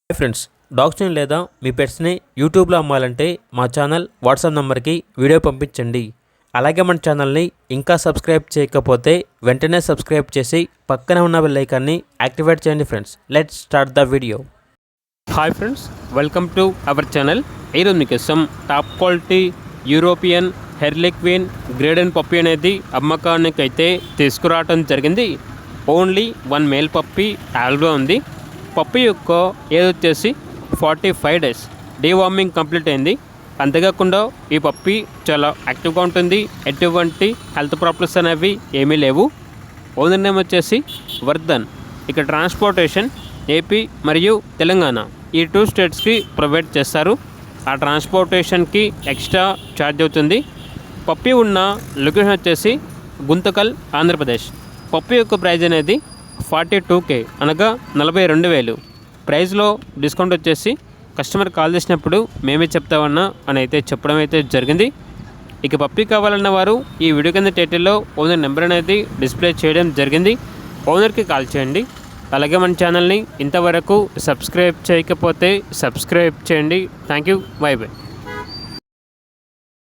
Hi friends, డాగ్స్ని లేదా మీ పెట్స్ని యూట్యూబ్లో అమ్మాలంటే మా ఛానల్ వాట్సాప్ నెంబర్కి వీడియో పంపించండి. అలాగే మన ఛానల్ని ఇంకా సబ్స్క్రైబ్ చేయకపోతే వెంటనే సబ్స్క్రైబ్ చేసి పక్కనే ఉన్న బెల్ ఐకాన్ని యాక్టివేట్ చేయండి. Friends, let's start the video. Hi friends, welcome to our channel. ఈరోజు మీకోసం టాప్ క్వాలిటీ యూరోపియన్ హెర్లిక్విన్ గ్రేడెన్ పప్పీ అనేది అమ్మకానికి అయితే తీసుకురావడం జరిగింది. ఓన్లీ 1 మేల్ పప్పీ అవైలబుల్గా ఉంది. పప్పీ యొక్క ఏజ్ వచ్చేసి 45 days. డీవార్మింగ్ కంప్లీట్ అయింది. అంతేకాకుండా ఈ పప్పీ చాలా యాక్టివ్గా ఉంటుంది. ఎటువంటి హెల్త్ ప్రాబ్లమ్స్ అనేవి ఏమీ లేవు. ఓనర్ నేమ్ వచ్చేసి వర్ధన్. ఇక ట్రాన్స్పోర్టేషన్ ఏపీ మరియు తెలంగాణ ఈ 2 స్టేట్స్కి ప్రొవైడ్ చేస్తారు. ఆ ట్రాన్స్పోర్టేషన్కి ఎక్స్ట్రా ఛార్జ్ అవుతుంది. పప్పీ ఉన్న లొకేషన్ వచ్చేసి గుంతకల్, ఆంధ్రప్రదేశ్. పప్పీ యొక్క ప్రైజ్ అనేది 42K, అనగా 42,000. ప్రైస్లో డిస్కౌంట్ వచ్చేసి కస్టమర్ కాల్ చేసినప్పుడు మేమే చెప్తామన్నా అని అయితే చెప్పడం అయితే జరిగింది. ఇక పప్పీ కావాలన్న వారు ఈ వీడియో కింద టైటిల్లో ఓనర్ నెంబర్ అనేది డిస్ప్లే చేయడం జరిగింది. ఓనర్కి కాల్ చేయండి. అలాగే మన ఛానల్ని ఇంతవరకు సబ్స్క్రైబ్ చేయకపోతే సబ్స్క్రైబ్ చేయండి. Thank you. By by.